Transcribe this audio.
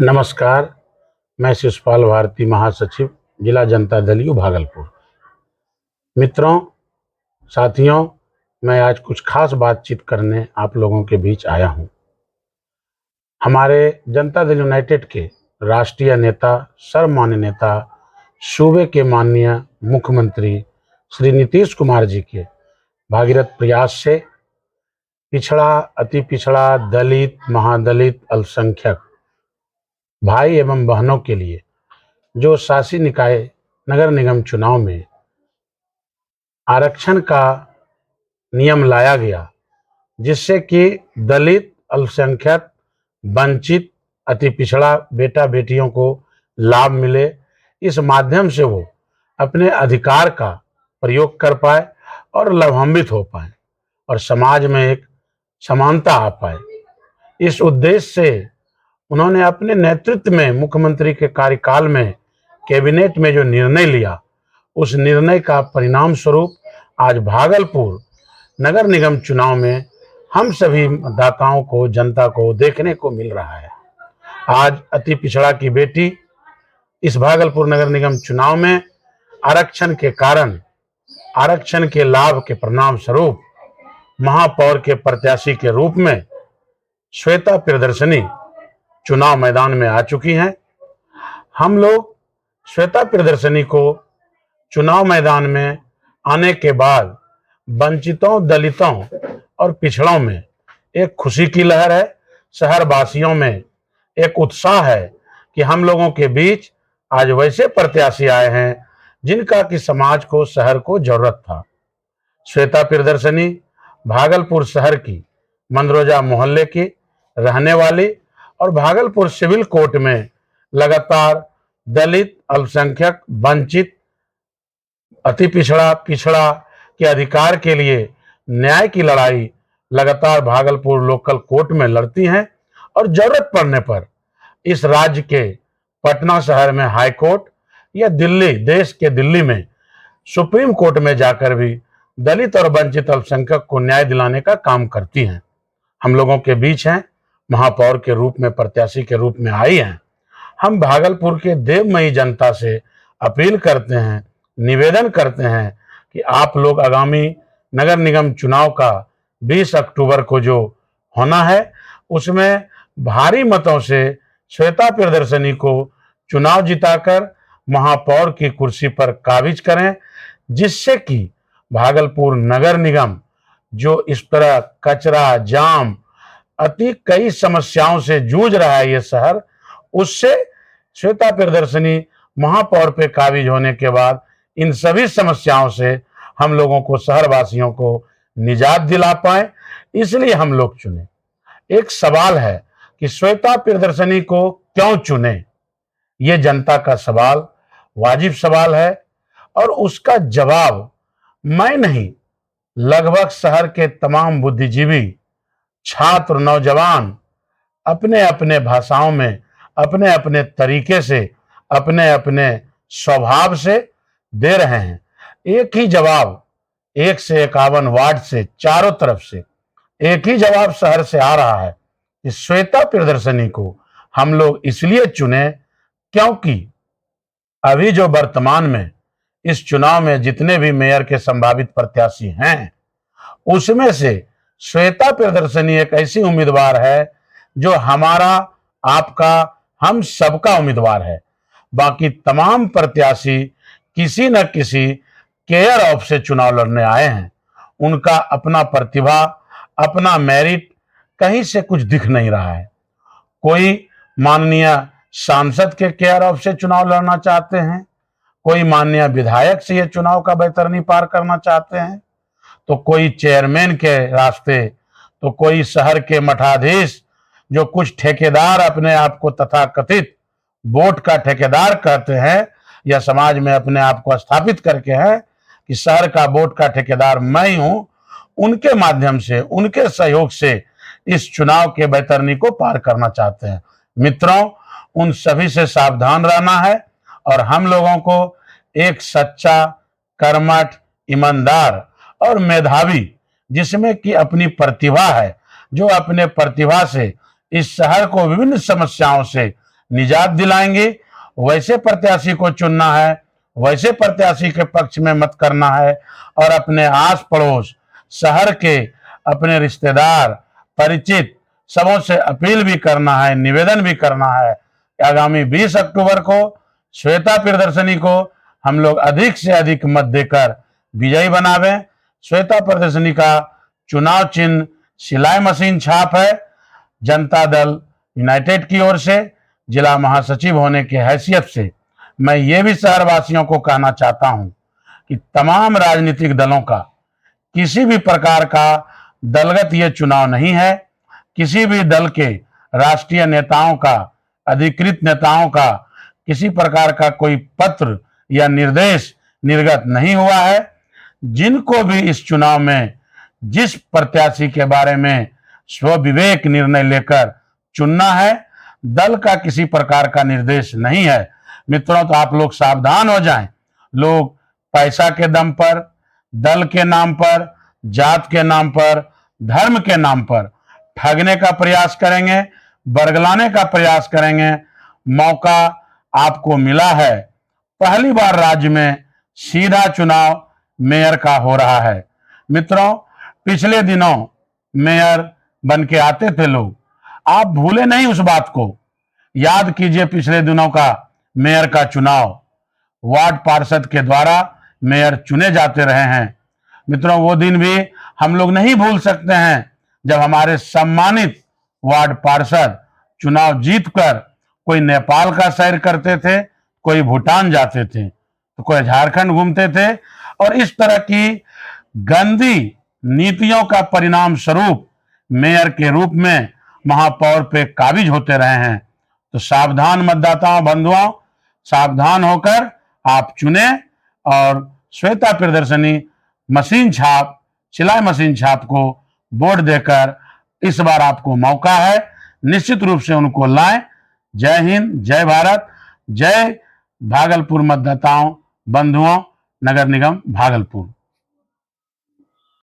नमस्कार। मैं शिषपाल भारती, महासचिव जिला जनता दल यू भागलपुर। मित्रों, साथियों, मैं आज कुछ खास बातचीत करने आप लोगों के बीच आया हूं। हमारे जनता दल यूनाइटेड के राष्ट्रीय नेता, सर्वमान्य नेता, सूबे के माननीय मुख्यमंत्री श्री नीतीश कुमार जी के भागीरथ प्रयास से पिछड़ा, अति पिछड़ा, दलित, महादलित, अल्पसंख्यक भाई एवं बहनों के लिए जो शासी निकाय नगर निगम चुनाव में आरक्षण का नियम लाया गया, जिससे कि दलित, अल्पसंख्यक, वंचित, अति पिछड़ा बेटा बेटियों को लाभ मिले, इस माध्यम से वो अपने अधिकार का प्रयोग कर पाए और लाभान्वित हो पाए और समाज में एक समानता आ पाए। इस उद्देश्य से उन्होंने अपने नेतृत्व में मुख्यमंत्री के कार्यकाल में कैबिनेट में जो निर्णय लिया, उस निर्णय का परिणाम स्वरूप आज भागलपुर नगर निगम चुनाव में हम सभी मतदाताओं को, जनता को देखने को मिल रहा है। आज अति पिछड़ा की बेटी इस भागलपुर नगर निगम चुनाव में आरक्षण के कारण, आरक्षण के लाभ के परिणाम स्वरूप महापौर के प्रत्याशी के रूप में श्वेता प्रियदर्शनी चुनाव मैदान में आ चुकी हैं। हम लोग श्वेता प्रियदर्शनी को चुनाव मैदान में आने के बाद वंचितों, दलितों और पिछड़ों में एक खुशी की लहर है। शहर वासियों में एक उत्साह है कि हम लोगों के बीच आज वैसे प्रत्याशी आए हैं जिनका कि समाज को, शहर को जरूरत था। श्वेता प्रियदर्शनी भागलपुर शहर की मंदरोजा मोहल्ले की रहने वाली और भागलपुर सिविल कोर्ट में लगातार दलित, अल्पसंख्यक, वंचित, अति पिछड़ा, पिछड़ा के अधिकार के लिए न्याय की लड़ाई लगातार भागलपुर लोकल कोर्ट में लड़ती हैं और जरूरत पड़ने पर इस राज्य के पटना शहर में हाई कोर्ट या दिल्ली, देश के दिल्ली में सुप्रीम कोर्ट में जाकर भी दलित और वंचित अल्पसंख्यक को न्याय दिलाने का काम करती हैं। हम लोगों के बीच हैं, महापौर के रूप में, प्रत्याशी के रूप में आई हैं। हम भागलपुर के देवमयी जनता से अपील करते हैं, निवेदन करते हैं कि आप लोग आगामी नगर निगम चुनाव का 20 अक्टूबर को जो होना है, उसमें भारी मतों से श्वेता प्रियदर्शनी को चुनाव जिताकर महापौर की कुर्सी पर काबिज करें, जिससे कि भागलपुर नगर निगम जो इस तरह कचरा, जाम, अति कई समस्याओं से जूझ रहा है ये शहर, उससे श्वेता प्रियदर्शनी महापौर पे काबिज होने के बाद इन सभी समस्याओं से हम लोगों को, शहर वासियों को निजात दिला पाए, इसलिए हम लोग चुने। एक सवाल है कि श्वेता प्रियदर्शनी को क्यों चुने? ये जनता का सवाल, वाजिब सवाल है और उसका जवाब मैं नहीं, लगभग शहर के तमाम बुद्धिजीवी, छात्र, नौजवान अपने अपने भाषाओं में, अपने अपने तरीके से, अपने अपने स्वभाव से दे रहे हैं। एक ही जवाब 1 से 51 वार्ड से, चारों तरफ से एक ही जवाब शहर से आ रहा है कि श्वेता प्रियदर्शनी को हम लोग इसलिए चुने क्योंकि अभी जो वर्तमान में इस चुनाव में जितने भी मेयर के संभावित प्रत्याशी हैं, उसमें से श्वेता प्रियदर्शनी एक ऐसी उम्मीदवार है जो हमारा, आपका, हम सबका उम्मीदवार है। बाकी तमाम प्रत्याशी किसी न किसी केयर ऑफ से चुनाव लड़ने आए हैं। उनका अपना प्रतिभा, अपना मेरिट कहीं से कुछ दिख नहीं रहा है। कोई माननीय सांसद के केयर ऑफ से चुनाव लड़ना चाहते हैं, कोई माननीय विधायक से ये चुनाव का बैतरनी पार करना चाहते हैं, तो कोई चेयरमैन के रास्ते, तो कोई शहर के मठाधीश, जो कुछ ठेकेदार अपने आप को तथाकथित वोट का ठेकेदार कहते हैं या समाज में अपने आप को स्थापित करके हैं कि शहर का वोट का ठेकेदार मैं ही हूं, उनके माध्यम से, उनके सहयोग से इस चुनाव के बैतरनी को पार करना चाहते हैं। मित्रों, उन सभी से सावधान रहना है और हम लोगों को एक सच्चा, कर्मठ, ईमानदार और मेधावी, जिसमें कि अपनी प्रतिभा है, जो अपने प्रतिभा से इस शहर को विभिन्न समस्याओं से निजात दिलाएंगी, वैसे प्रत्याशी को चुनना है, वैसे प्रत्याशी के पक्ष में मत करना है और अपने आस पड़ोस शहर के अपने रिश्तेदार परिचित सबों से अपील भी करना है, निवेदन भी करना है। आगामी 20 अक्टूबर को श्वेता प्रदर्शनी को हम लोग अधिक से अधिक मत देकर विजयी बनावें। श्वेता प्रदर्शनी का चुनाव चिन्ह सिलाई मशीन छाप है। जनता दल यूनाइटेड की ओर से जिला महासचिव होने की हैसियत से मैं ये भी शहरवासियों को कहना चाहता हूं कि तमाम राजनीतिक दलों का किसी भी प्रकार का दलगत ये चुनाव नहीं है। किसी भी दल के राष्ट्रीय नेताओं का, अधिकृत नेताओं का किसी प्रकार का कोई पत्र या निर्देश निर्गत नहीं हुआ है। जिनको भी इस चुनाव में जिस प्रत्याशी के बारे में स्वविवेक निर्णय लेकर चुनना है, दल का किसी प्रकार का निर्देश नहीं है। मित्रों, तो आप लोग सावधान हो जाएं। लोग पैसा के दम पर, दल के नाम पर, जात के नाम पर, धर्म के नाम पर ठगने का प्रयास करेंगे, बरगलाने का प्रयास करेंगे। मौका आपको मिला है। पहली बार राज्य में सीधा चुनाव मेयर का हो रहा है। मित्रों, पिछले दिनों मेयर बन के आते थे लोग, आप भूले नहीं उस बात को। याद कीजिए पिछले दिनों का मेयर का चुनाव, वार्ड पार्षद के द्वारा मेयर चुने जाते रहे हैं। मित्रों, वो दिन भी हम लोग नहीं भूल सकते हैं जब हमारे सम्मानित वार्ड पार्षद चुनाव जीतकर कोई नेपाल का सैर करते थे, कोई भूटान जाते थे, तो कोई झारखंड घूमते थे और इस तरह की गंदी नीतियों का परिणाम स्वरूप मेयर के रूप में महापौर पे काबिज होते रहे हैं। तो सावधान मतदाताओं बंधुओं, सावधान होकर आप चुने और श्वेता प्रदर्शनी मशीन छाप, सिलाई मशीन छाप को वोट देकर इस बार आपको मौका है, निश्चित रूप से उनको लाएं। जय हिंद, जय भारत, जय भागलपुर मतदाताओं बंधुओं, नगर निगम भागलपुर।